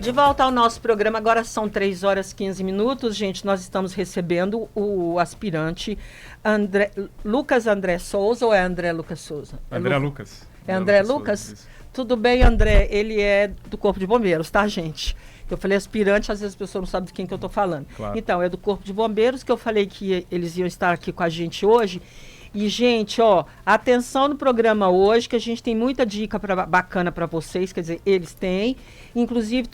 De volta ao nosso programa, agora são 3h15. Gente, nós estamos recebendo o aspirante Lucas André Souza, ou é André Lucas Souza? André Lucas. É André Lucas? Tudo bem, André? Ele é do Corpo de Bombeiros, tá, gente? Eu falei aspirante, às vezes as pessoas não sabem de quem que eu estou falando. Claro. Então, é do Corpo de Bombeiros que eu falei que eles iam estar aqui com a gente hoje. E, gente, atenção no programa hoje, que a gente tem muita dica bacana para vocês, quer dizer, eles têm. Inclusive,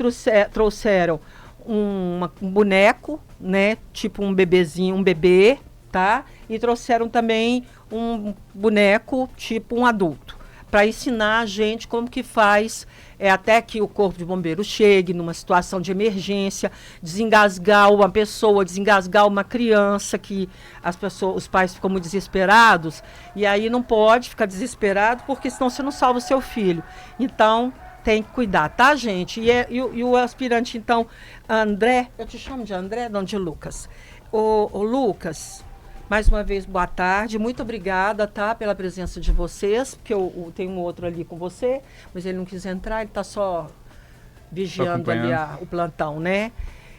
trouxeram um boneco, né, tipo um bebezinho, um bebê, tá? E trouxeram também um boneco, tipo um adulto, para ensinar a gente como que faz até que o Corpo de Bombeiros chegue numa situação de emergência, desengasgar uma pessoa, desengasgar uma criança, que os pais ficam muito desesperados, e aí não pode ficar desesperado, porque senão você não salva o seu filho. Então, tem que cuidar, tá, gente? E o aspirante, então, André, eu te chamo de André, não de Lucas. O Lucas, mais uma vez, boa tarde. Muito obrigada, tá, pela presença de vocês, porque eu tenho um outro ali com você, mas ele não quis entrar, ele está só vigiando ali o plantão, né?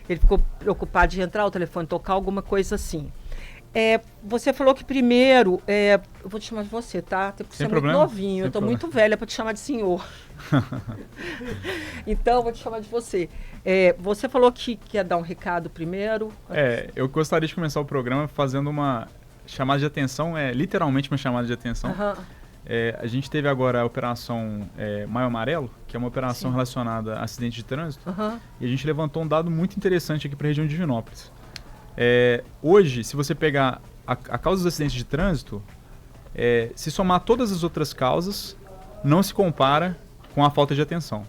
Ele ficou preocupado de entrar, o telefone tocar, alguma coisa assim. Você falou que primeiro, eu vou te chamar de você, tá? Até porque você é muito novinho, eu estou muito velha para te chamar de senhor. Então, eu vou te chamar de você. Você falou que quer dar um recado primeiro. Eu gostaria de começar o programa fazendo uma chamada de atenção, literalmente uma chamada de atenção. Uhum. A gente teve agora a operação Maio Amarelo, que é uma operação relacionada a acidente de trânsito, e a gente levantou um dado muito interessante aqui para a região de Divinópolis. Hoje, se você pegar a causa dos acidentes de trânsito, se somar todas as outras causas, não se compara com a falta de atenção.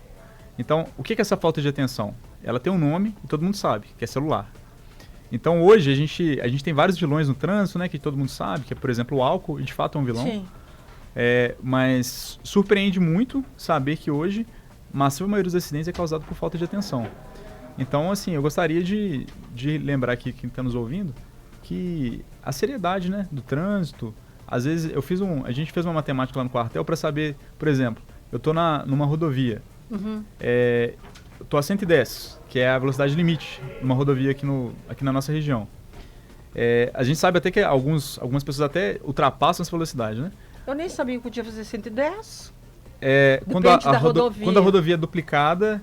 Então, o que é essa falta de atenção? Ela tem um nome e todo mundo sabe, que é celular. Então, hoje, a gente tem vários vilões no trânsito, né, que todo mundo sabe, que é, por exemplo, o álcool, e de fato é um vilão. Sim. Mas surpreende muito saber que hoje, a massiva maioria dos acidentes é causado por falta de atenção. Então, assim, eu gostaria de lembrar aqui quem está nos ouvindo que a seriedade, né, do trânsito. Às vezes a gente fez uma matemática lá no quartel para saber, por exemplo, eu estou numa rodovia, estou a 110, que é a velocidade limite numa rodovia aqui na nossa região. A gente sabe até que algumas pessoas até ultrapassam essa velocidade, né? Eu nem sabia que podia fazer 110. Quando a rodovia é duplicada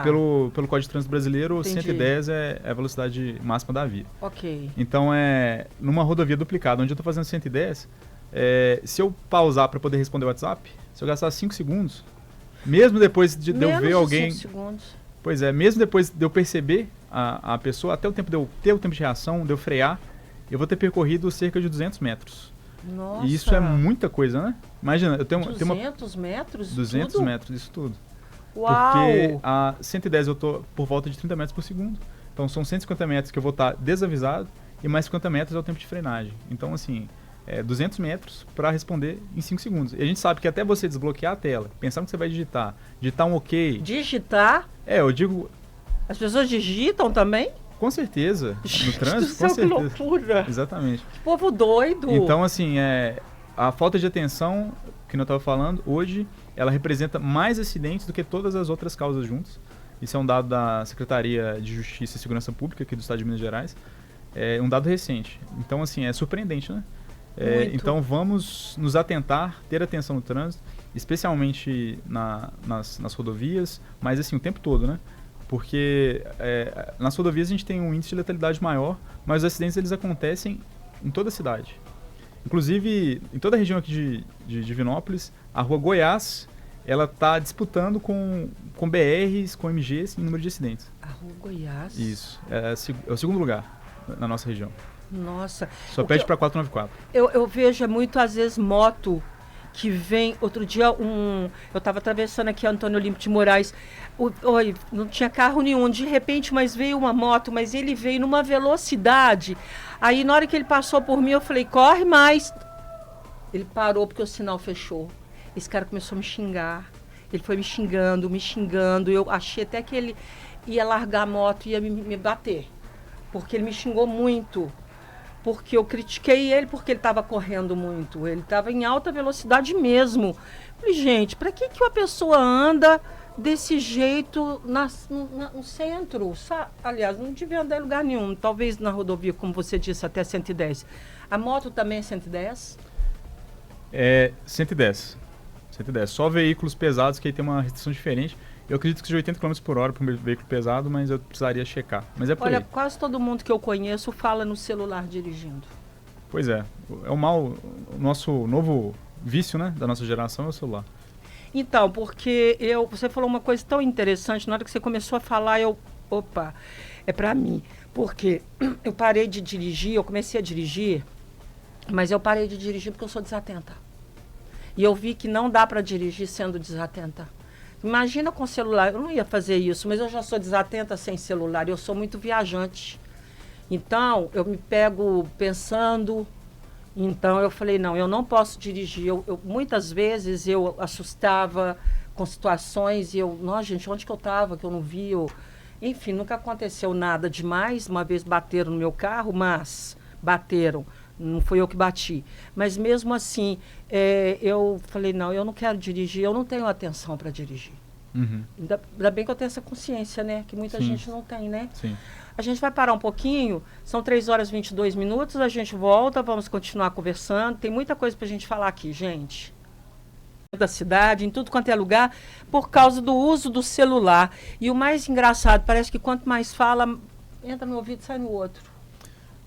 pelo Código de Trânsito Brasileiro, entendi. 110 é a velocidade máxima da via. Ok. Então, numa rodovia duplicada, onde eu estou fazendo 110, se eu pausar para poder responder o WhatsApp, se eu gastar 5 segundos, mesmo depois de eu ver alguém... 5 segundos. Pois é, mesmo depois de eu perceber a pessoa, até o tempo de eu ter o tempo de reação, de eu frear, eu vou ter percorrido cerca de 200 metros. Nossa. E isso é muita coisa, né? Imagina, eu tenho 200 metros? 200 tudo? metros, isso tudo. Uau! Porque a 110 eu estou por volta de 30 metros por segundo. Então são 150 metros que eu vou estar desavisado e mais 50 metros é o tempo de frenagem. Então, assim, 200 metros para responder em 5 segundos. E a gente sabe que até você desbloquear a tela, pensar que você vai digitar um ok... Digitar? Eu digo... As pessoas digitam também? Com certeza. No trânsito, com certeza. Que loucura. Exatamente. Que povo doido. Então, assim, a falta de atenção, que eu estava falando, hoje, ela representa mais acidentes do que todas as outras causas juntas. Isso é um dado da Secretaria de Justiça e Segurança Pública aqui do Estado de Minas Gerais. É um dado recente. Então, assim, é surpreendente, né? Então, vamos nos atentar, ter atenção no trânsito, especialmente nas rodovias, mas, assim, o tempo todo, né? Porque nas rodovias a gente tem um índice de letalidade maior, mas os acidentes eles acontecem em toda a cidade. Inclusive, em toda a região aqui de Divinópolis, a rua Goiás, ela está disputando com BRs, com MGs em número de acidentes. A rua Goiás? Isso. É o segundo lugar na nossa região. Nossa. Só pede para 494. Eu vejo muito, às vezes, moto que vem... Outro dia, eu estava atravessando aqui Antônio Olímpio de Moraes. Não tinha carro nenhum. De repente, mas veio uma moto, mas ele veio numa velocidade. Aí, na hora que ele passou por mim, eu falei, corre mais. Ele parou porque o sinal fechou. Esse cara começou a me xingar. Ele foi me xingando. Eu achei até que ele ia largar a moto e ia me bater. Porque ele me xingou muito. Porque eu critiquei ele porque ele estava correndo muito. Ele estava em alta velocidade mesmo. Falei, gente, para que uma pessoa anda desse jeito no centro. Aliás, não devia andar em lugar nenhum. Talvez na rodovia, como você disse, até 110. A moto também é 110? É 110. 110. Só veículos pesados que aí tem uma restrição diferente. Eu acredito que seja 80 km por hora para um veículo pesado, mas eu precisaria checar. Mas é por Olha, aí. quase todo mundo que eu conheço fala no celular dirigindo. Pois é. É o mal, o nosso novo vício, né, da nossa geração é o celular. Então, porque você falou uma coisa tão interessante, na hora que você começou a falar, opa, é pra mim. Porque eu parei de dirigir, eu comecei a dirigir, mas eu parei de dirigir porque eu sou desatenta. E eu vi que não dá para dirigir sendo desatenta. Imagina com celular, eu não ia fazer isso, mas eu já sou desatenta sem celular, eu sou muito viajante. Então, eu me pego pensando. Então, eu falei, não, eu não posso dirigir. Muitas vezes eu assustava com situações e nossa, gente, onde que eu estava, que eu não vi? Enfim, nunca aconteceu nada demais. Uma vez bateram no meu carro, mas bateram. Não fui eu que bati. Mas mesmo assim, eu falei, não, eu não quero dirigir, eu não tenho atenção para dirigir. Uhum. Ainda bem que eu tenho essa consciência, né? Que muita Sim. gente não tem, né? Sim. A gente vai parar um pouquinho, são 3 horas e 22 minutos, a gente volta, vamos continuar conversando. Tem muita coisa pra gente falar aqui, gente. Da cidade, em tudo quanto é lugar, por causa do uso do celular. E o mais engraçado, parece que quanto mais fala, entra no ouvido e sai no outro.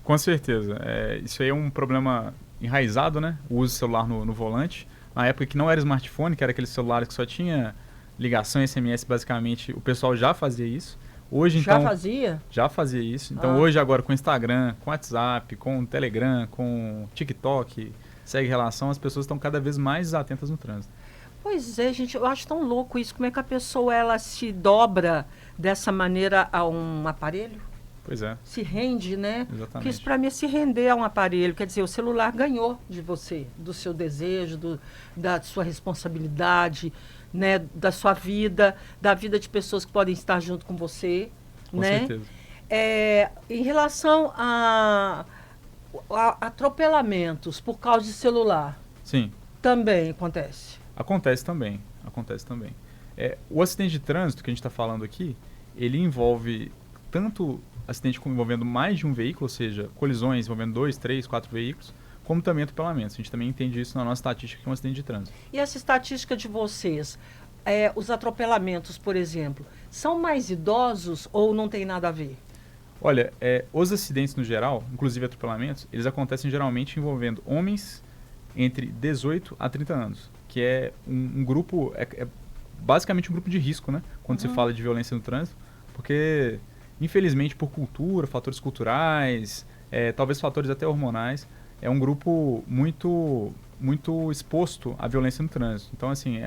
Com certeza. Isso aí é um problema enraizado, né? O uso do celular no volante. Na época que não era smartphone, que era aqueles celulares que só tinha ligação e SMS, basicamente, o pessoal já fazia isso. Hoje, Já então, fazia? Já fazia isso. Então, hoje, agora, com Instagram, com WhatsApp, com Telegram, com TikTok, segue relação, as pessoas estão cada vez mais atentas no trânsito. Pois é, gente, eu acho tão louco isso. Como é que a pessoa, ela se dobra dessa maneira a um aparelho? Pois é. Se rende, né? Exatamente. Porque isso para mim é se render a um aparelho. Quer dizer, o celular ganhou de você, do seu desejo, da sua responsabilidade, né? Da sua vida, da vida de pessoas que podem estar junto com você. Com né? certeza. Em relação a atropelamentos por causa de celular, Sim. também acontece. Acontece também. O acidente de trânsito que a gente está falando aqui, ele envolve tanto acidente envolvendo mais de um veículo, ou seja, colisões envolvendo 2, 3, 4 veículos, como também atropelamentos. A gente também entende isso na nossa estatística, que é um acidente de trânsito. E essa estatística de vocês, os atropelamentos, por exemplo, são mais idosos ou não tem nada a ver? Olha, os acidentes no geral, inclusive atropelamentos, eles acontecem geralmente envolvendo homens entre 18 a 30 anos, que é um grupo, basicamente um grupo de risco, né? Quando se fala de violência no trânsito, porque, infelizmente, por cultura, fatores culturais, talvez fatores até hormonais, é um grupo muito, muito exposto à violência no trânsito. Então, assim,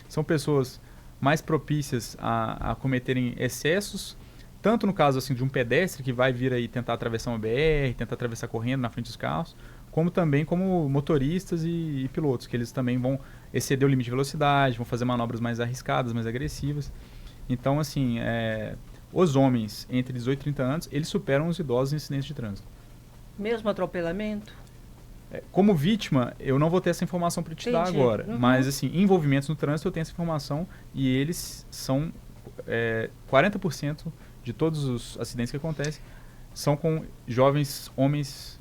são pessoas mais propícias a cometerem excessos, tanto no caso assim de um pedestre que vai vir aí tentar atravessar uma BR, tentar atravessar correndo na frente dos carros, como também como motoristas e pilotos, que eles também vão exceder o limite de velocidade, vão fazer manobras mais arriscadas, mais agressivas. Então, assim, os homens entre 18 e 30 anos, eles superam os idosos em incidentes de trânsito. Mesmo atropelamento? Como vítima, eu não vou ter essa informação para te dar agora, mas assim, envolvimentos no trânsito eu tenho essa informação e eles são 40% de todos os acidentes que acontecem são com jovens homens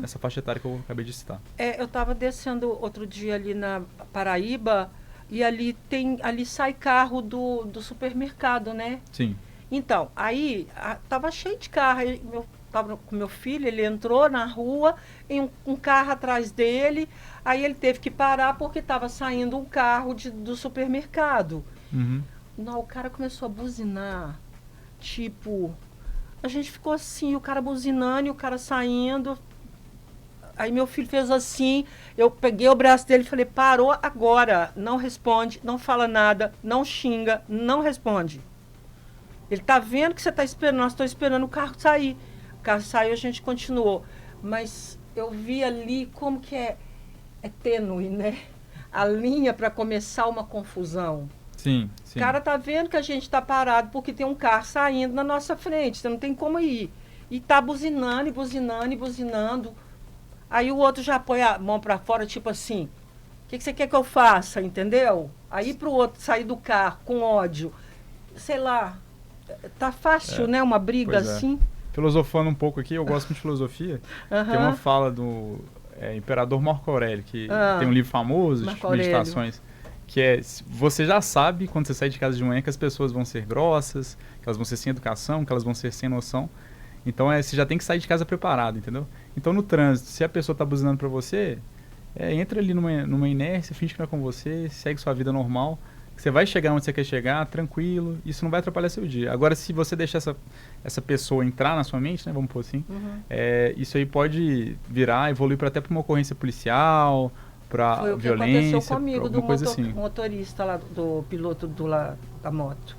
dessa faixa etária que eu acabei de citar. Eu estava descendo outro dia ali na Paraíba e ali sai carro do supermercado, né? Sim. Então, aí tava cheio de carro. Eu estava com meu filho, ele entrou na rua, em um carro atrás dele, aí ele teve que parar porque estava saindo um carro do supermercado. Uhum. Não, o cara começou a buzinar, tipo, a gente ficou assim, o cara buzinando e o cara saindo. Aí meu filho fez assim, eu peguei o braço dele e falei, parou agora, não responde, não fala nada, não xinga, não responde. Ele tá vendo que você tá esperando, nós estamos esperando o carro sair. O carro saiu, a gente continuou. Mas eu vi ali como que é tênue, né? A linha para começar uma confusão. Sim, sim. O cara tá vendo que a gente tá parado porque tem um carro saindo na nossa frente, você não tem como ir. E tá buzinando, e buzinando, e buzinando. Aí o outro já põe a mão para fora, tipo assim, o que você quer que eu faça, entendeu? Aí pro outro sair do carro com ódio, sei lá, tá fácil, né? Uma briga assim. Filosofando um pouco aqui, eu gosto muito de filosofia. Tem uma fala do imperador Marco Aurélio, que tem um livro famoso de meditações, que é, você já sabe, quando você sai de casa de manhã, que as pessoas vão ser grossas, que elas vão ser sem educação, que elas vão ser sem noção. Então, você já tem que sair de casa preparado, entendeu? Então, no trânsito, se a pessoa está buzinando para você, entra ali numa inércia, finge que não é com você, segue sua vida normal. Você vai chegar onde você quer chegar, tranquilo, isso não vai atrapalhar seu dia. Agora, se você deixar essa pessoa entrar na sua mente, né, vamos pôr assim, isso aí pode evoluir até para uma ocorrência policial, para violência, foi o que aconteceu comigo, do assim. motorista lá, do piloto da moto.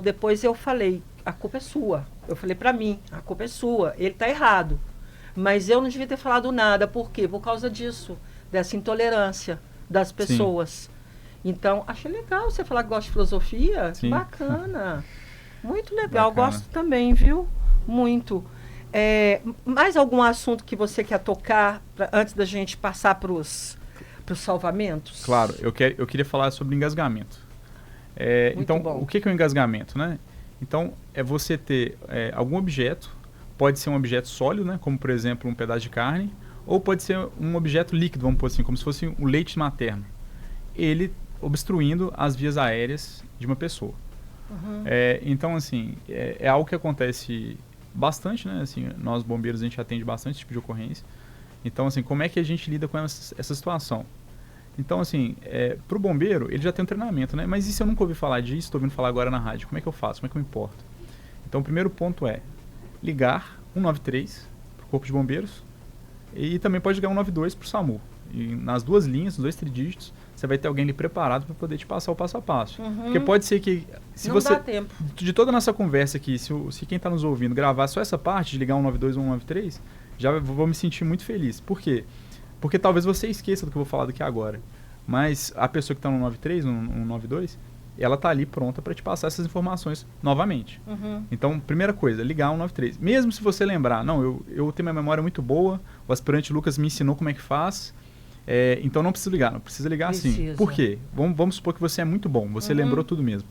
Depois eu falei, a culpa é sua. Eu falei pra mim, a culpa é sua, ele tá errado. Mas eu não devia ter falado nada. Por quê? Por causa disso, dessa intolerância das pessoas. Sim. Então, achei legal você falar que gosta de filosofia. Sim. Bacana. Muito legal, bacana. Gosto também, viu? Muito. Mais algum assunto que você quer tocar antes da gente passar para os salvamentos? Claro, eu queria falar sobre engasgamento. Então, bom. O que é o engasgamento, né? Então, é você ter algum objeto, pode ser um objeto sólido, né? Como, por exemplo, um pedaço de carne, ou pode ser um objeto líquido, vamos pôr assim, como se fosse um leite materno. Ele obstruindo as vias aéreas de uma pessoa. Então, assim, é algo que acontece bastante, né? Assim, nós bombeiros, a gente atende bastante esse tipo de ocorrência. Então, assim, como é que a gente lida com essa situação? Então, assim, para o bombeiro, ele já tem um treinamento, né? Mas e se eu nunca ouvi falar disso, estou ouvindo falar agora na rádio? Como é que eu faço? Como é que eu me importo? Então, o primeiro ponto é ligar 193 para o Corpo de Bombeiros e também pode ligar 192 para o SAMU. E nas duas linhas, nos 2 tridígitos, você vai ter alguém ali preparado para poder te passar o passo a passo. Porque pode ser que, se não você, dá tempo. De toda a nossa conversa aqui, se quem está nos ouvindo gravar só essa parte de ligar 192 ou 193, já vou me sentir muito feliz. Por quê? Porque talvez você esqueça do que eu vou falar daqui agora. Mas a pessoa que está no 193, no 192, ela está ali pronta para te passar essas informações novamente. Então, primeira coisa, ligar 193. Mesmo se você lembrar, não, eu tenho uma memória muito boa, o aspirante Lucas me ensinou como é que faz, então não precisa ligar, não precisa ligar assim. Por quê? Vamos supor que você é muito bom, você lembrou tudo mesmo.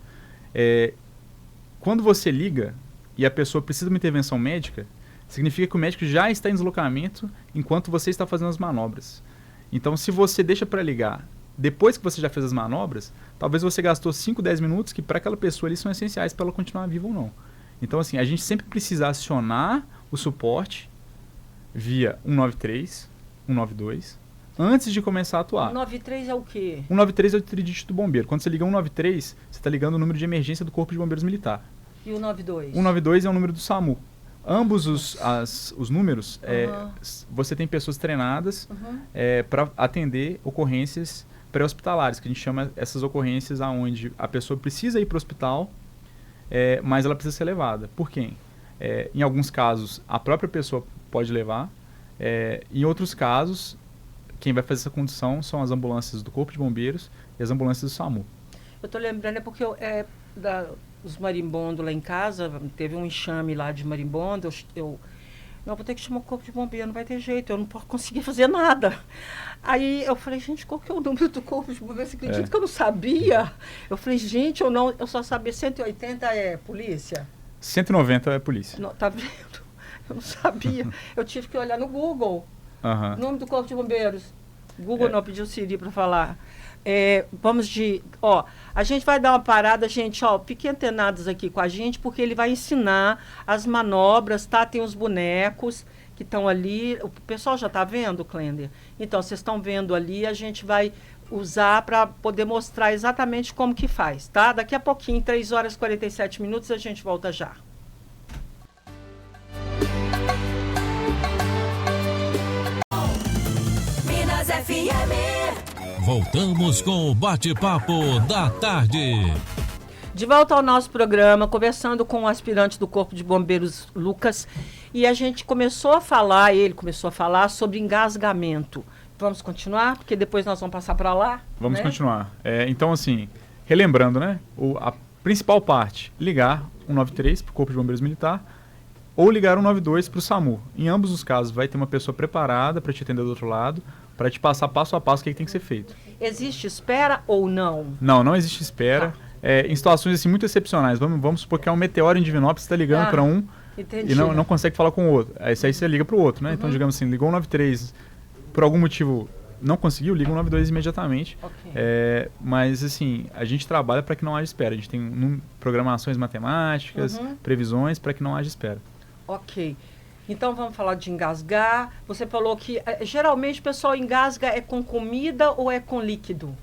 Quando você liga e a pessoa precisa de uma intervenção médica, significa que o médico já está em deslocamento enquanto você está fazendo as manobras. Então, se você deixa para ligar depois que você já fez as manobras, talvez você gastou 5, 10 minutos que para aquela pessoa ali são essenciais para ela continuar viva ou não. Então, assim, a gente sempre precisa acionar o suporte via 193, 192, antes de começar a atuar. 193 é o quê? 193 é o tridígito do bombeiro. Quando você liga 193, você está ligando o número de emergência do Corpo de Bombeiros Militar. E o 192? 192 é o número do SAMU. Ambos os números, você tem pessoas treinadas para atender ocorrências pré-hospitalares, que a gente chama essas ocorrências onde a pessoa precisa ir para o hospital, mas ela precisa ser levada. Por quem? Em alguns casos, a própria pessoa pode levar. Em outros casos, quem vai fazer essa condução são as ambulâncias do Corpo de Bombeiros e as ambulâncias do SAMU. Eu estou lembrando, porque os marimbondos lá em casa, teve um enxame lá de marimbondo, não, vou ter que chamar o Corpo de Bombeiro, não vai ter jeito, eu não posso conseguir fazer nada. Aí eu falei, gente, qual que é o número do Corpo de Bombeiro? Você acredita que eu não sabia? Eu falei, gente, eu só sabia, 180 é polícia? 190 é polícia. Não, tá vendo? Eu não sabia. Eu tive que olhar no Google. Nome do Corpo de Bombeiros. Google não pediu o Siri para falar. A gente vai dar uma parada, gente, fiquem antenados aqui com a gente, porque ele vai ensinar as manobras, tá? Tem os bonecos que estão ali, o pessoal já está vendo, Clender? Então, vocês estão vendo ali, a gente vai usar para poder mostrar exatamente como que faz, tá? Daqui a pouquinho, 3 horas e 47 minutos, a gente volta já. Minas FM. Voltamos com o bate-papo da tarde. De volta ao nosso programa, conversando com o aspirante do Corpo de Bombeiros, Lucas, e a gente ele começou a falar sobre engasgamento. Vamos continuar? Porque depois nós vamos passar para lá? Vamos continuar. Então, assim, relembrando, né? A principal parte, ligar 193 para o Corpo de Bombeiros Militar ou ligar 192 para o SAMU. Em ambos os casos, vai ter uma pessoa preparada para te atender do outro lado, para te passar passo a passo o que tem que ser feito. Existe espera ou não? Não existe espera. Tá. Em situações assim, muito excepcionais. Vamos supor que é um meteoro em Divinópolis, você está ligando para um entendi. e não consegue falar com o outro. Aí você liga para o outro, né? Então, digamos assim, ligou o 93, por algum motivo não conseguiu, liga o 92 imediatamente. Ok. Mas, assim, a gente trabalha para que não haja espera. A gente tem programações matemáticas, previsões para que não haja espera. Ok. Então vamos falar de engasgar. Você falou que geralmente o pessoal engasga é com comida ou é com líquido?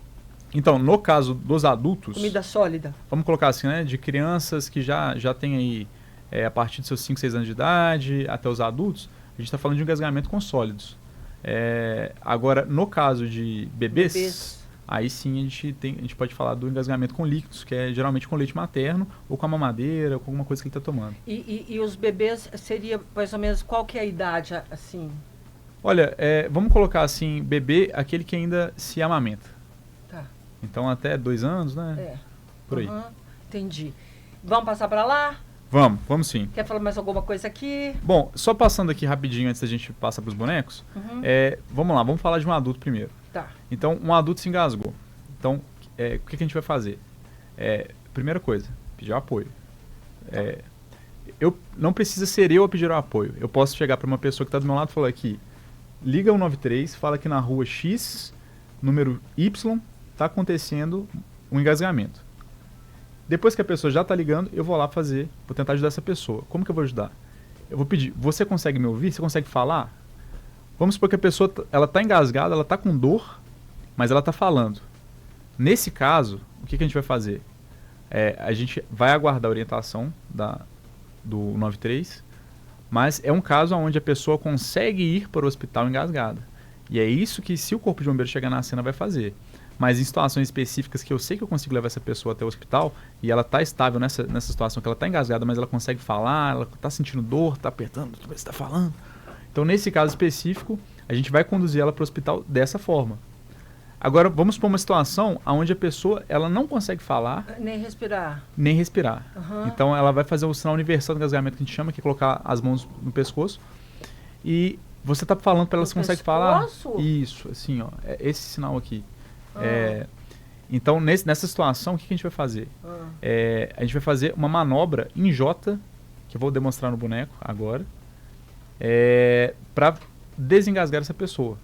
Então, no caso dos adultos... Comida sólida. Vamos colocar assim, né? De crianças que já têm aí, a partir dos seus 5, 6 anos de idade, até os adultos, a gente está falando de engasgamento com sólidos. Agora, no caso de bebês, aí sim a gente pode falar do engasgamento com líquidos, que é geralmente com leite materno, ou com a mamadeira, ou com alguma coisa que ele está tomando. E os bebês, seria mais ou menos, qual que é a idade, assim? Olha, vamos colocar assim, bebê, aquele que ainda se amamenta. Tá. Então até 2 anos, né? Por aí. Entendi. Vamos passar para lá? Vamos sim. Quer falar mais alguma coisa aqui? Bom, só passando aqui rapidinho antes da gente passar para os bonecos, vamos lá, vamos falar de um adulto primeiro. Tá. Então, um adulto se engasgou. Então, o que a gente vai fazer? Primeira coisa, pedir apoio. Não precisa ser eu a pedir o apoio. Eu posso chegar para uma pessoa que está do meu lado e falar aqui, liga o 93, fala que na rua X, número Y, está acontecendo um engasgamento. Depois que a pessoa já está ligando, eu vou lá vou tentar ajudar essa pessoa. Como que eu vou ajudar? Eu vou pedir, você consegue me ouvir? Você consegue falar? Vamos supor que a pessoa ela está engasgada, ela está com dor, mas ela está falando. Nesse caso, o que a gente vai fazer? A gente vai aguardar a orientação do 93, mas é um caso onde a pessoa consegue ir para o hospital engasgada. E é isso que, se o Corpo de Bombeiros chegar na cena, vai fazer. Mas em situações específicas que eu sei que eu consigo levar essa pessoa até o hospital e ela está estável nessa situação, que ela está engasgada, mas ela consegue falar, ela está sentindo dor, está apertando, você está falando. Então, nesse caso específico, a gente vai conduzir ela para o hospital dessa forma. Agora, vamos para uma situação onde a pessoa ela não consegue falar... Nem respirar. Nem respirar. Então, ela vai fazer o sinal universal do engasgamento que a gente chama, que é colocar as mãos no pescoço. E você está falando para ela se consegue falar. Isso, assim, ó. Esse sinal aqui. Então, nessa situação, o que a gente vai fazer? A gente vai fazer uma manobra em J, que eu vou demonstrar no boneco agora, para desengasgar essa pessoa.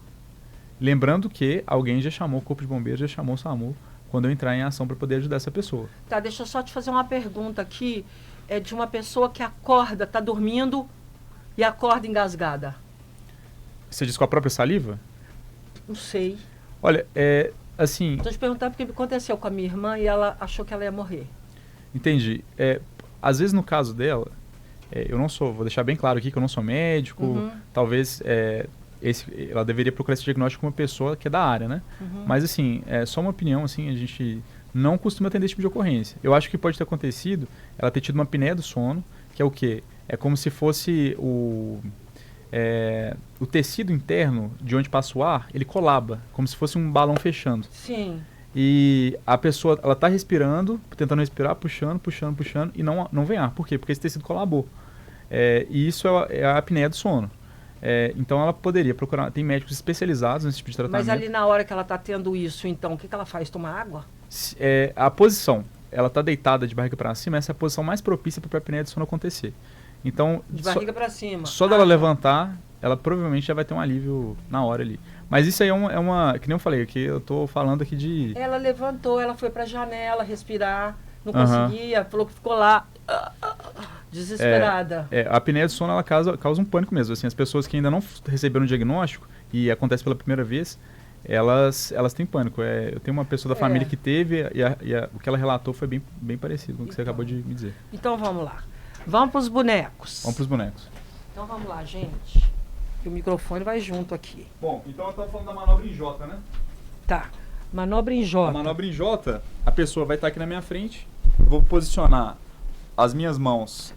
Lembrando que alguém já chamou o Corpo de Bombeiros, já chamou o SAMU, quando eu entrar em ação para poder ajudar essa pessoa. Tá, deixa eu só te fazer uma pergunta aqui. É de uma pessoa que acorda, tá dormindo e acorda engasgada. Você diz com a própria saliva? Não sei. Olha, assim... Estou te perguntando porque aconteceu com a minha irmã e ela achou que ela ia morrer. Entendi. Às vezes, no caso dela, vou deixar bem claro aqui que eu não sou médico, talvez ela deveria procurar esse diagnóstico com uma pessoa que é da área, né? Mas, assim, é só uma opinião, assim, a gente não costuma atender esse tipo de ocorrência. Eu acho que pode ter acontecido ela ter tido uma apneia do sono, que é o quê? É como se fosse o tecido interno de onde passa o ar, ele colaba, como se fosse um balão fechando. Sim. E a pessoa, ela está respirando, tentando respirar, puxando, e não vem ar. Por quê? Porque esse tecido colabou. E isso é a apneia do sono. Então ela poderia procurar, tem médicos especializados nesse tipo de tratamento. Mas ali na hora que ela está tendo isso, então, o que ela faz? Tomar água? A posição, ela está deitada de barriga para cima, essa é a posição mais propícia para a apneia do sono acontecer. Então, de barriga para cima. Só dela levantar, ela provavelmente já vai ter um alívio na hora ali. Mas isso aí é uma que nem eu falei, aqui eu tô falando aqui de... Ela levantou, ela foi para a janela respirar, não conseguia, falou que ficou lá desesperada. A apneia do sono, ela causa um pânico mesmo. Assim, as pessoas que ainda não receberam o diagnóstico e acontece pela primeira vez, elas têm pânico. Eu tenho uma pessoa da família que teve e o que ela relatou foi bem parecido com o que você acabou de me dizer. Então vamos lá. Vamos para os bonecos. Vamos para os bonecos. Então vamos lá, gente. E o microfone vai junto aqui. Bom, então eu estava falando da manobra em J, né? Tá. Manobra em J. A manobra em J, a pessoa vai estar aqui na minha frente. Eu vou posicionar as minhas mãos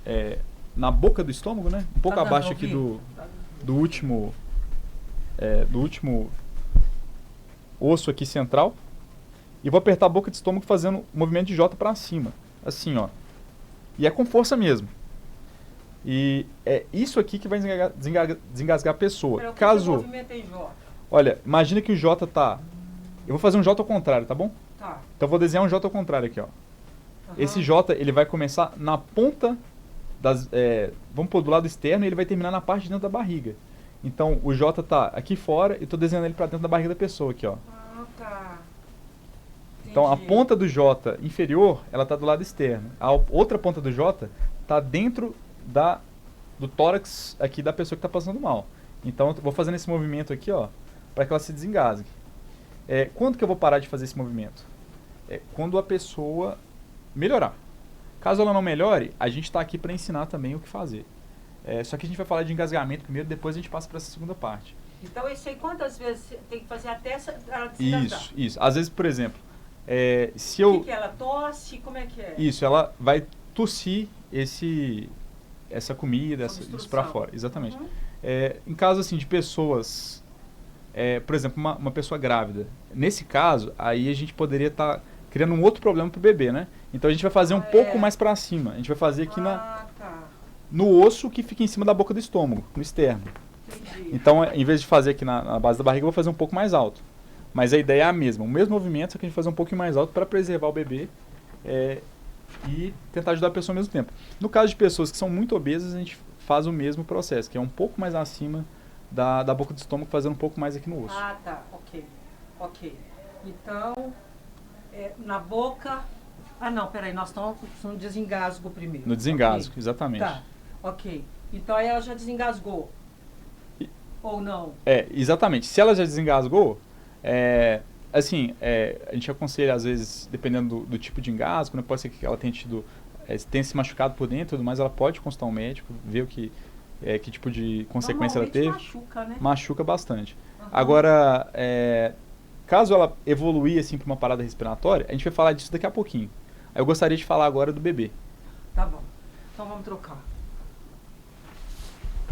na boca do estômago, né? Um pouco abaixo aqui do último osso aqui central. E vou apertar a boca do estômago fazendo o movimento de J para cima. Assim, ó. E é com força mesmo. E é isso aqui que vai desengasgar a pessoa. Caso... movimento em J? Olha, imagina que o J tá Eu vou fazer um J ao contrário, tá bom? Tá. Então eu vou desenhar um J ao contrário aqui, ó. Aham. Esse J, ele vai começar na ponta das... vamos pôr do lado externo e ele vai terminar na parte de dentro da barriga. Então o J tá aqui fora e eu tô desenhando ele pra dentro da barriga da pessoa aqui, ó. Ah, tá. Então a Entendi. ponta do J inferior, ela tá do lado externo. A outra ponta do J tá dentro do tórax aqui da pessoa que tá passando mal. Então eu vou fazendo esse movimento aqui, ó, para que ela se desengasgue. Quando que eu vou parar de fazer esse movimento? Quando a pessoa melhorar. Caso ela não melhore, a gente está aqui para ensinar também o que fazer. Só que a gente vai falar de engasgamento primeiro, depois a gente passa para essa segunda parte. Então, isso aí quantas vezes tem que fazer até ela desengasgar? Isso. Às vezes, por exemplo, se O eu... que ela tosse? Como é que é? Isso, ela vai tossir essa comida, isso Obstrução. para fora. Exatamente. Uhum. Em caso assim de pessoas, por exemplo, uma pessoa grávida, nesse caso, aí a gente poderia estar criando um outro problema para o bebê, né? Então a gente vai fazer um pouco mais para cima. A gente vai fazer aqui Tá. no osso que fica em cima da boca do estômago, no externo. Entendi. Então, em vez de fazer aqui na base da barriga, eu vou fazer um pouco mais alto. Mas a ideia é a mesma, o mesmo movimento, só que a gente vai fazer um pouquinho mais alto para preservar o bebê e tentar ajudar a pessoa ao mesmo tempo. No caso de pessoas que são muito obesas, a gente faz o mesmo processo, que é um pouco mais acima da boca do estômago, fazendo um pouco mais aqui no osso. Ah, tá. Ok. Então, na boca... Ah, não, peraí, nós estamos no desengasgo primeiro. No desengasgo, Ok. exatamente. Tá, ok. Então, aí ela já desengasgou. E- Ou não? Exatamente. Se ela já desengasgou, assim, a gente aconselha, às vezes, dependendo do tipo de engasgo, né, pode ser que ela tenha se machucado por dentro e tudo mais, ela pode consultar um médico, ver que tipo de consequência ela teve. Machuca, né? Machuca bastante. Aham. Agora, caso ela evoluir assim para uma parada respiratória, a gente vai falar disso daqui a pouquinho. Aí eu gostaria de falar agora do bebê. Tá bom. Então, vamos trocar.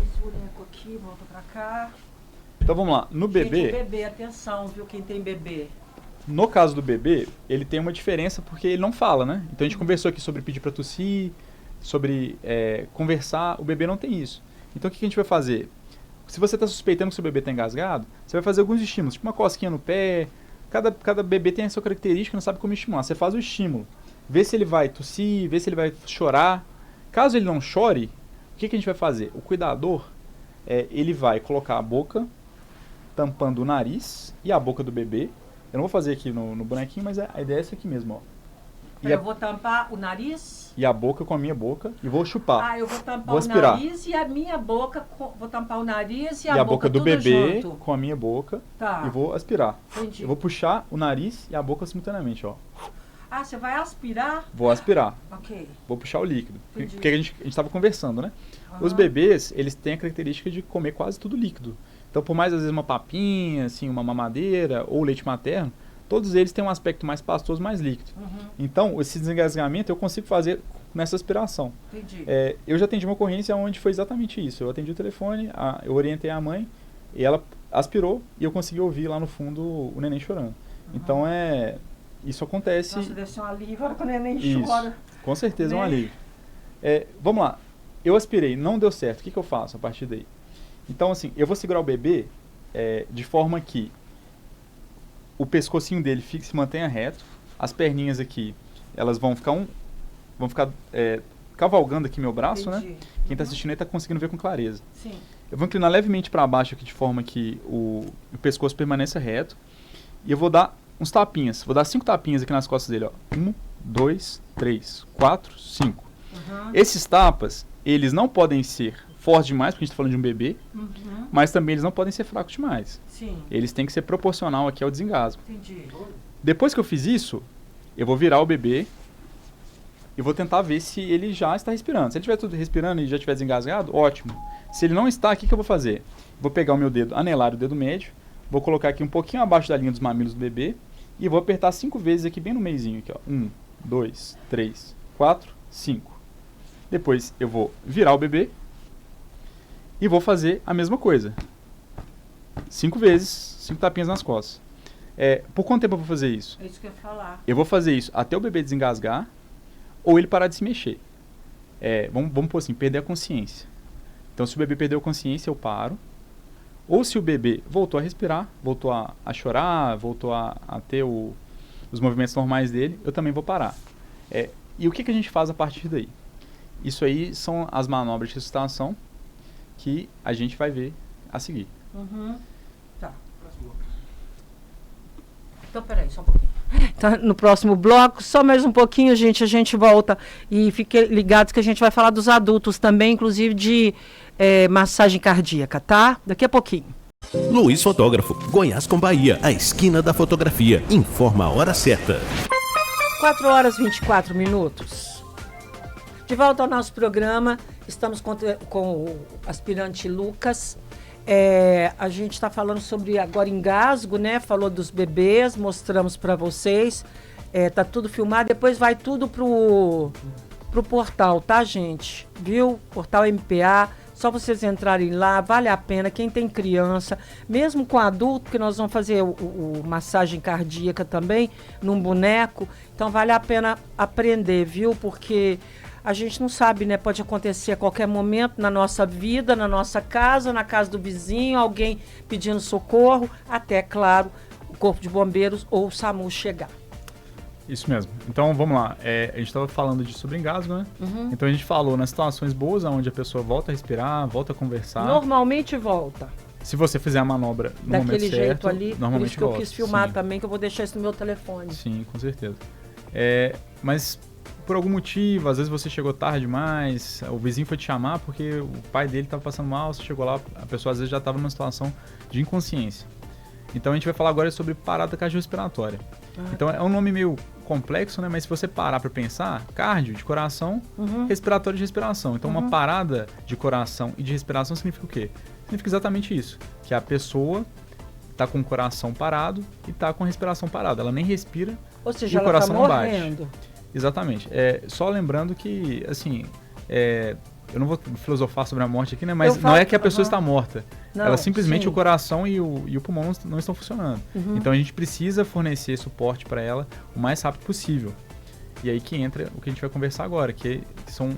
Esse boneco aqui, volta pra cá. Então vamos lá. No Gente, bebê, o bebê, atenção, viu? Quem tem bebê. no caso do bebê, ele tem uma diferença porque ele não fala, né? Então a gente conversou aqui sobre pedir para tossir, sobre conversar. O bebê não tem isso. Então o que a gente vai fazer? Se você está suspeitando que seu bebê está engasgado, você vai fazer alguns estímulos, tipo uma cosquinha no pé. Cada bebê tem a sua característica, não sabe como estimular. Você faz o estímulo, vê se ele vai tossir, vê se ele vai chorar. Caso ele não chore, o que a gente vai fazer? O cuidador, ele vai colocar a boca tampando o nariz e a boca do bebê. Eu não vou fazer aqui no bonequinho, mas a ideia é essa aqui mesmo, ó. Eu vou tampar o nariz. E a boca com a minha boca e vou chupar. Ah, eu vou tampar Vou o aspirar. nariz e a minha boca. Vou tampar o nariz e E a boca do tudo bebê junto. com a minha boca Tá. e vou aspirar. Entendi. Eu vou puxar o nariz e a boca simultaneamente, ó. Ah, você vai aspirar? Vou aspirar. Ok. Vou puxar o líquido. Entendi. Porque a gente estava conversando, né? Os Aham. bebês, eles têm a característica de comer quase tudo líquido. Então, por mais às vezes uma papinha, assim, uma mamadeira ou leite materno, todos eles têm um aspecto mais pastoso, mais líquido. Uhum. Então, esse desengasgamento eu consigo fazer nessa aspiração. Entendi. Eu já atendi uma ocorrência onde foi exatamente isso. Eu atendi o telefone, eu orientei a mãe, e ela aspirou, e eu consegui ouvir lá no fundo o neném chorando. Então, isso acontece... Nossa, deve ser um alívio agora quando o neném Isso, chora. com certeza é um Né? alívio. Vamos lá, eu aspirei, não deu certo, o que eu faço a partir daí? Então, assim, eu vou segurar o bebê de forma que o pescocinho dele se mantenha reto, as perninhas aqui, elas vão ficar cavalgando aqui meu braço, né? Entendi. Quem está assistindo aí está conseguindo ver com clareza. Sim. Eu vou inclinar levemente para baixo aqui de forma que o pescoço permaneça reto. E eu vou dar uns tapinhas. Vou dar 5 tapinhas aqui nas costas dele, ó. 1, 2, 3, 4, 5. Uhum. Esses tapas, eles não podem ser fortes demais, porque a gente está falando de um bebê, Uhum. mas também eles não podem ser fracos demais. Sim. Eles têm que ser proporcional aqui ao desengasgo. Entendi. Depois que eu fiz isso, eu vou virar o bebê e vou tentar ver se ele já está respirando. Se ele estiver tudo respirando e já estiver desengasgado, ótimo. Se ele não está, o que eu vou fazer? Vou pegar o meu dedo anelar e o dedo médio, vou colocar aqui um pouquinho abaixo da linha dos mamilos do bebê e vou apertar 5 vezes aqui bem no meizinho. Aqui, ó. 1, 2, 3, 4, 5. Depois eu vou virar o bebê e vou fazer a mesma coisa. 5 vezes, 5 tapinhas nas costas. Por quanto tempo eu vou fazer isso? É isso que eu ia falar. Eu vou fazer isso até o bebê desengasgar ou ele parar de se mexer. Vamos pôr assim, perder a consciência. Então, se o bebê perdeu a consciência, eu paro. Ou se o bebê voltou a respirar, voltou a chorar, voltou a ter os movimentos normais dele, eu também vou parar. E o que a gente faz a partir daí? Isso aí são as manobras de ressuscitação que a gente vai ver a seguir. Tá. Então, peraí, só um pouquinho. Tá no próximo bloco, só mais um pouquinho, gente, a gente volta e fiquem ligados que a gente vai falar dos adultos também, inclusive de massagem cardíaca, tá? Daqui a pouquinho. Luiz Fotógrafo, Goiás com Bahia, a esquina da fotografia. Informa a hora certa. 4 horas e 24 minutos. De volta ao nosso programa, estamos com o aspirante Lucas. A gente está falando sobre agora engasgo, né? Falou dos bebês, mostramos para vocês. Tá tudo filmado, depois vai tudo pro portal, tá, gente? Viu? Portal MPA. Só vocês entrarem lá, vale a pena. Quem tem criança, mesmo com adulto, que nós vamos fazer o massagem cardíaca também, num boneco. Então vale a pena aprender, viu? Porque a gente não sabe, né? Pode acontecer a qualquer momento na nossa vida, na nossa casa, na casa do vizinho, alguém pedindo socorro, até, claro, o Corpo de Bombeiros ou o SAMU chegar. Isso mesmo. Então, vamos lá. A gente estava falando sobre engasgo, né? Então, a gente falou nas situações boas, onde a pessoa volta a respirar, volta a conversar. Normalmente volta. Se você fizer a manobra no daquele momento certo, jeito ali, normalmente por isso que eu volta. quis filmar Sim. também, que eu vou deixar isso no meu telefone. Sim, com certeza. Mas, por algum motivo, às vezes você chegou tarde demais, o vizinho foi te chamar porque o pai dele estava passando mal, você chegou lá, a pessoa às vezes já estava numa situação de inconsciência. Então, a gente vai falar agora sobre parada cardiorrespiratória. Então, é um nome meio complexo, né? Mas se você parar para pensar, cardio de coração, respiratório de respiração. Então, uma parada de coração e de respiração significa o quê? Significa exatamente isso, que a pessoa está com o coração parado e está com a respiração parada. Ela nem respira. Ou seja, e o ela coração tá não bate. morrendo. Exatamente. Só lembrando que, assim, eu não vou filosofar sobre a morte aqui, né? Mas não é que a pessoa está morta. Não, ela simplesmente, sim. o coração e o pulmão não estão funcionando. Então a gente precisa fornecer suporte para ela o mais rápido possível. E aí que entra o que a gente vai conversar agora, que são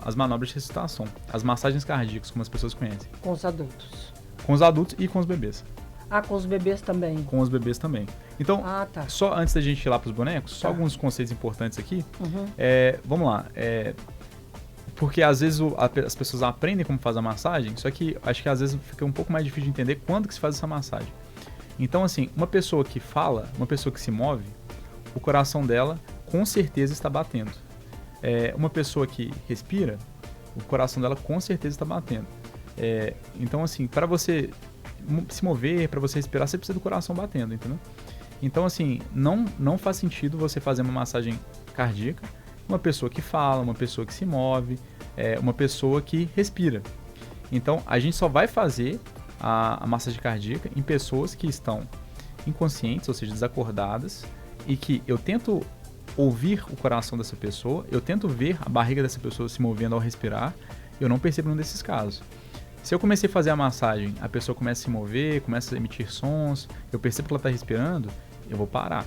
as manobras de ressuscitação, as massagens cardíacas, como as pessoas conhecem. Com os adultos. Com os adultos e com os bebês. Ah, com os bebês também. Com os bebês também. Então, tá. só antes da gente ir lá para os bonecos, só alguns conceitos importantes aqui. Vamos lá. Porque às vezes as pessoas aprendem como faz a massagem, só que acho que às vezes fica um pouco mais difícil de entender quando que se faz essa massagem. Então, assim, uma pessoa que fala, uma pessoa que se move, o coração dela com certeza está batendo. Uma pessoa que respira, o coração dela com certeza está batendo. Então, assim, para você se mover, para você respirar, você precisa do coração batendo, entendeu? Então, assim, não faz sentido você fazer uma massagem cardíaca uma pessoa que fala, uma pessoa que se move, uma pessoa que respira. Então, a gente só vai fazer a massagem cardíaca em pessoas que estão inconscientes, ou seja, desacordadas, e que eu tento ouvir o coração dessa pessoa, eu tento ver a barriga dessa pessoa se movendo ao respirar, eu não percebo nenhum desses casos. Se eu comecei a fazer a massagem, a pessoa começa a se mover, começa a emitir sons, eu percebo que ela está respirando, eu vou parar.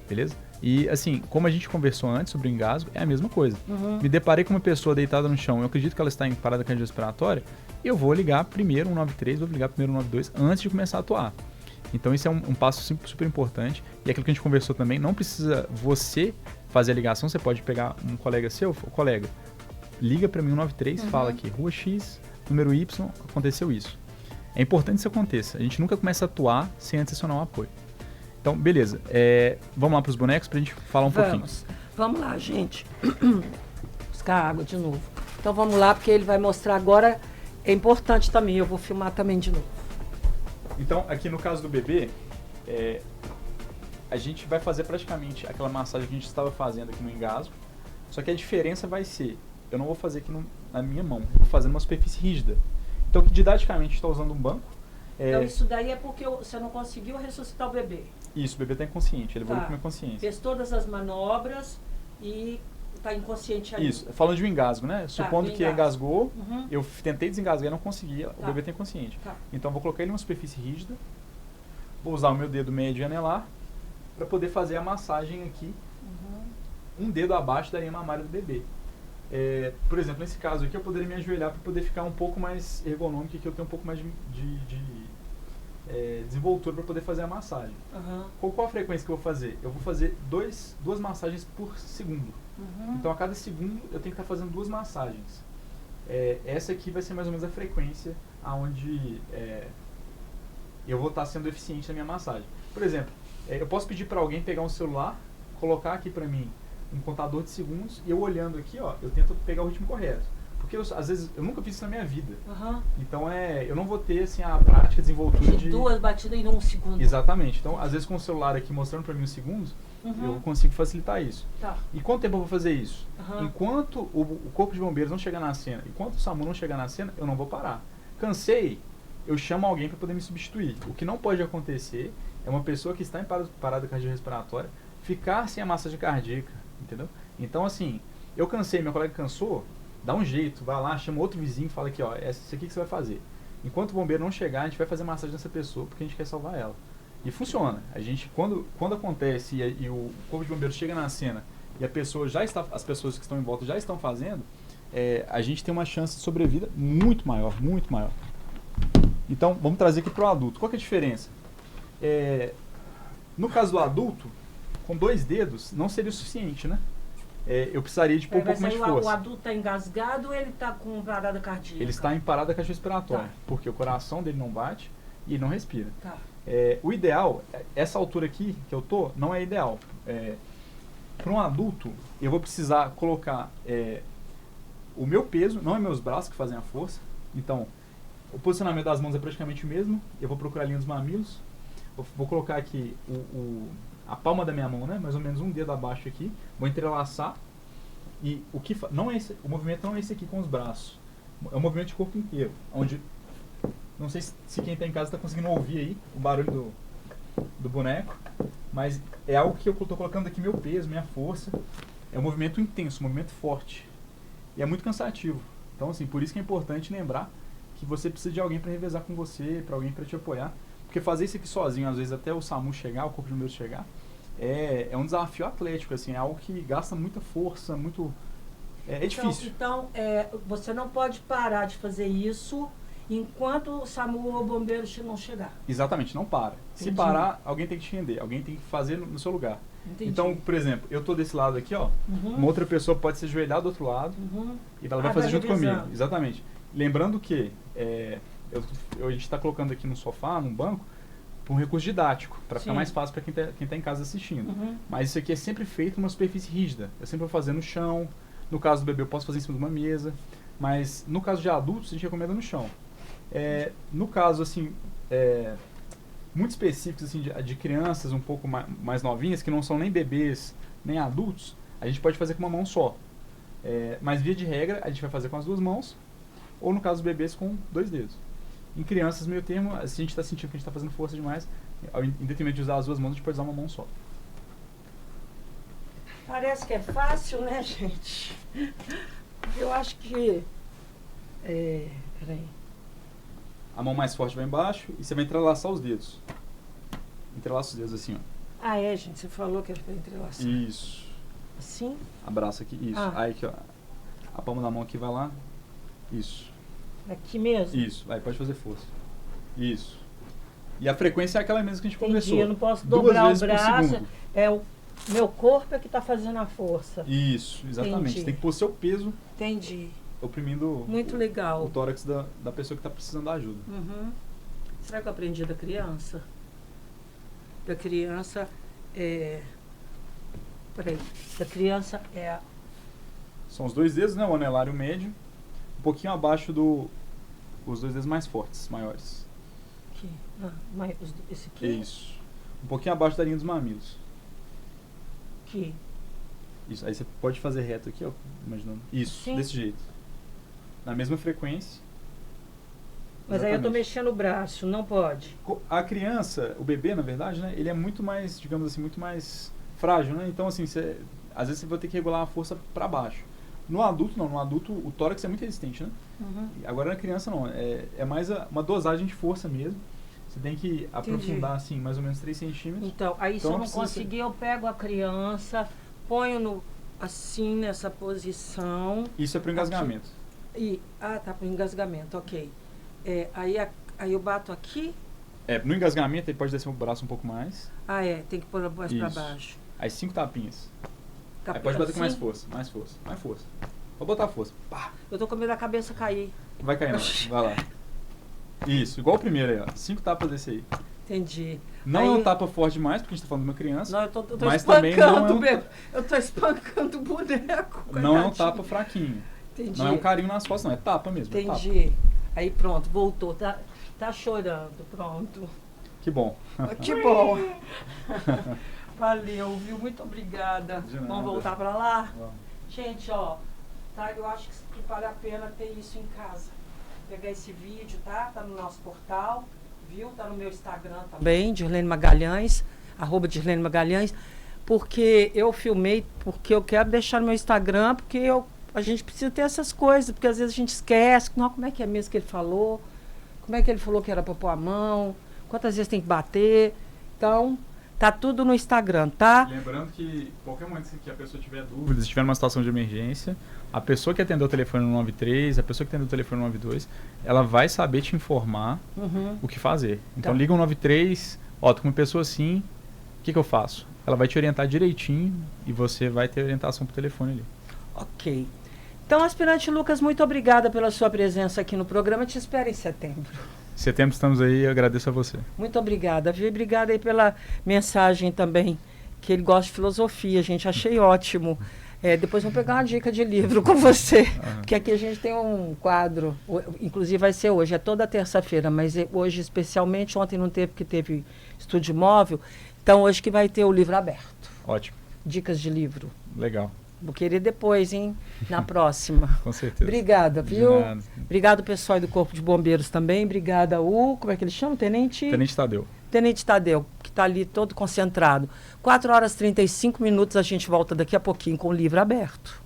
Beleza? E assim, como a gente conversou antes sobre o engasgo, é a mesma coisa. Me deparei com uma pessoa deitada no chão, eu acredito que ela está em parada cardiorrespiratória, eu vou ligar primeiro 193, vou ligar primeiro 192 antes de começar a atuar. Então isso é um passo super importante. E aquilo que a gente conversou também, não precisa você fazer a ligação, você pode pegar um colega seu, colega, liga para mim 193, fala aqui, rua X, número Y, aconteceu isso. É importante que isso aconteça. A gente nunca começa a atuar sem antes acionar o apoio. Então, beleza. Vamos lá para os bonecos para a gente falar um pouquinho. Vamos lá, gente. Buscar água de novo. Então vamos lá, porque ele vai mostrar agora. É importante também, eu vou filmar também de novo. Então, aqui no caso do bebê, a gente vai fazer praticamente aquela massagem que a gente estava fazendo aqui no engasgo, só que a diferença vai ser, eu não vou fazer aqui na minha mão, vou fazer numa superfície rígida. Então, didaticamente, está usando um banco. Então isso daí é porque você não conseguiu ressuscitar o bebê. Isso, o bebê está inconsciente, ele evoluiu com minha consciência. Fez todas as manobras e está inconsciente ainda. Isso, falando de um engasgo, né? Supondo que engasgou, eu tentei desengasgar e não conseguia, o bebê está inconsciente. Então, vou colocar ele numa superfície rígida, vou usar o meu dedo médio e anelar para poder fazer a massagem aqui, um dedo abaixo da linha mamária do bebê. Por exemplo, nesse caso aqui, eu poderia me ajoelhar para poder ficar um pouco mais ergonômico, que eu tenho um pouco mais de desenvoltura para poder fazer a massagem. Qual a frequência que eu vou fazer? Eu vou fazer duas massagens por segundo. Então, a cada segundo, eu tenho que estar fazendo 2 massagens. Essa aqui vai ser mais ou menos a frequência aonde eu vou estar sendo eficiente na minha massagem. Por exemplo, eu posso pedir para alguém pegar um celular, colocar aqui para mim um contador de segundos e eu olhando aqui, ó, eu tento pegar o ritmo correto. Porque às vezes eu nunca fiz isso na minha vida. Então eu não vou ter assim a prática, desenvoltura de 2 batidas em 1 segundo. Exatamente. Então, às vezes com o celular aqui mostrando para mim os segundos, eu consigo facilitar isso. Tá. E quanto tempo eu vou fazer isso? Enquanto o corpo de bombeiros não chegar na cena, enquanto o SAMU não chegar na cena, eu não vou parar. Cansei, eu chamo alguém para poder me substituir. O que não pode acontecer é uma pessoa que está em parada cardiorrespiratória ficar sem a massagem cardíaca, entendeu? Então, assim, eu cansei, meu colega cansou, dá um jeito, vai lá, chama outro vizinho e fala aqui, ó, isso aqui que você vai fazer. Enquanto o bombeiro não chegar, a gente vai fazer massagem nessa pessoa, porque a gente quer salvar ela. E funciona. A gente, quando acontece e o corpo de bombeiros chega na cena e a pessoa as pessoas que estão em volta já estão fazendo, a gente tem uma chance de sobrevida muito maior, muito maior. Então, vamos trazer aqui para o adulto. Qual que é a diferença? No caso do adulto, com 2 dedos, não seria o suficiente, né? Eu precisaria de pôr um pouco mais de força. O adulto está engasgado ou ele está com parada cardíaca? Ele está em parada cardiorrespiratória, Tá. porque o coração dele não bate e ele não respira. Tá. O ideal, essa altura aqui que eu tô, não é ideal. Para um adulto, eu vou precisar colocar o meu peso, não é meus braços que fazem a força. Então, o posicionamento das mãos é praticamente o mesmo. Eu vou procurar a linha dos mamilos. Vou colocar aqui a palma da minha mão, né? Mais ou menos um dedo abaixo aqui. Vou entrelaçar. E o movimento não é esse aqui com os braços. É um movimento de corpo inteiro. Onde, não sei se quem está em casa está conseguindo ouvir aí o barulho do boneco. Mas é algo que eu estou colocando aqui meu peso, minha força. É um movimento intenso, um movimento forte. E é muito cansativo. Então, assim, por isso que é importante lembrar que você precisa de alguém para revezar com você, para alguém para te apoiar. Porque fazer isso aqui sozinho, às vezes até o SAMU chegar, o corpo de bombeiros chegar, é um desafio atlético, assim, é algo que gasta muita força, muito... É difícil. Então, você não pode parar de fazer isso enquanto o SAMU ou o bombeiro não chegar. Exatamente, não para. Se Entendi. parar, alguém tem que te render, alguém tem que fazer no seu lugar. Entendi. Então, por exemplo, eu tô desse lado aqui, ó, uma outra pessoa pode se ajoelhar do outro lado e ela vai fazer junto revezando. comigo. Exatamente. Lembrando que a gente está colocando aqui no sofá, num banco, por um recurso didático, para ficar Sim. mais fácil para quem tá em casa assistindo. Mas isso aqui é sempre feito numa superfície rígida. Eu sempre vou fazer no chão. No caso do bebê, eu posso fazer em cima de uma mesa. Mas no caso de adultos, a gente recomenda no chão. No caso, assim, muito específicos assim, de crianças um pouco mais novinhas, que não são nem bebês, nem adultos, a gente pode fazer com uma mão só. Mas, via de regra, a gente vai fazer com as 2 mãos, ou no caso dos bebês, com 2 dedos. Em crianças, meio termo, se a gente está sentindo que a gente está fazendo força demais, em detrimento de usar as 2 mãos, a gente pode usar uma mão só. Parece que é fácil, né, gente? Eu acho que... peraí. A mão mais forte vai embaixo e você vai entrelaçar os dedos. Entrelaça os dedos assim, ó. Gente, você falou que era para entrelaçar. Isso. Assim? Abraça aqui, isso. Aí aqui, ó. A palma da mão aqui vai lá. Isso. Aqui mesmo? Isso. Aí pode fazer força. Isso. E a frequência é aquela mesma que a gente conversou. Eu não posso 2 dobrar o vezes por braço. segundo. É o meu corpo é que está fazendo a força. Isso, exatamente. Entendi. Tem que pôr seu peso Entendi. oprimindo Muito legal. o tórax da pessoa que está precisando da ajuda. Será que eu aprendi da criança? Da criança peraí. Da criança São os 2 dedos, né? O anelar e o médio. Um pouquinho abaixo os 2 dedos mais fortes, maiores. aqui. Esse aqui? Isso. Um pouquinho abaixo da linha dos mamilos. Aqui. Isso. Aí você pode fazer reto aqui, ó. Imaginando. Isso, Sim. desse jeito. Na mesma frequência. Mas aí eu tô Exatamente. mexendo o braço, não pode. A criança, o bebê, na verdade, né? Ele é muito mais, digamos assim, muito mais frágil, né? Então, assim, às vezes você vai ter que regular a força para baixo. No adulto, não. No adulto, o tórax é muito resistente, né? Agora, na criança, não. É mais uma dosagem de força mesmo. Você tem que aprofundar, assim, mais ou menos 3 centímetros. Então, aí se eu Então, não precisa conseguir, eu pego a criança, ponho assim, nessa posição. Isso é pro engasgamento. Tá pro engasgamento, ok. Aí eu bato aqui. No engasgamento ele pode descer o braço um pouco mais. Tem que pôr a voz pra Isso. baixo. Aí 5 tapinhas. Tá, Aí pode bater assim? com mais força, mais força. Vou botar força. Pá. Eu tô com medo da cabeça cair. Vai cair não, vai lá. Isso, igual o primeiro aí, ó. 5 tapas desse aí. Entendi. Não Aí- é um tapa forte demais, porque a gente tá falando de uma criança. Não, eu tô Mas também espancando, não é bebê. Eu tô espancando o boneco. Não é um coitadinho. tapa fraquinho. Entendi. Não é um carinho nas costas, não. É tapa mesmo. É tapa. Entendi. Aí pronto, voltou. Tá chorando, pronto. Que bom. Que bom. Valeu, viu? Muito obrigada. De nada. Vamos voltar pra lá? Vamos. Gente, eu acho que vale a pena ter isso em casa. Pegar esse vídeo, tá? Tá no nosso portal, viu? Tá no meu Instagram também, Dirlene Magalhães, @Dirlene Magalhães, porque eu filmei, porque eu quero deixar no meu Instagram, porque a gente precisa ter essas coisas, porque às vezes a gente esquece, não, como é que é mesmo que ele falou? Como é que ele falou que era pra pôr a mão? Quantas vezes tem que bater? Então, tá tudo no Instagram, tá? Lembrando que qualquer momento que a pessoa tiver dúvidas, se estiver numa situação de emergência, a pessoa que atendeu o telefone no 93, a pessoa que atendeu o telefone no 92, ela vai saber te informar o que fazer. Então Tá. liga o 93, tô com uma pessoa assim, o que eu faço? Ela vai te orientar direitinho e você vai ter orientação pro telefone ali. Ok. Então, aspirante Lucas, muito obrigada pela sua presença aqui no programa. Te espero em setembro. Em setembro estamos aí, eu agradeço a você. Muito obrigada, viu? E obrigada aí pela mensagem também, que ele gosta de filosofia, gente. Achei ótimo. Depois vamos pegar uma dica de livro com você, porque aqui a gente tem um quadro, inclusive vai ser hoje, é toda terça-feira, mas hoje especialmente, ontem não teve, porque teve estúdio móvel, então hoje que vai ter o livro aberto. Ótimo, Dicas de livro. legal, Vou querer depois, hein? Na próxima. com certeza. Obrigada, De viu? nada. Obrigado, pessoal aí do Corpo de Bombeiros também. Obrigada, como é que ele chama? Tenente? Tenente Tadeu. Tenente Tadeu, que está ali todo concentrado. 4h35, a gente volta daqui a pouquinho com o livro aberto.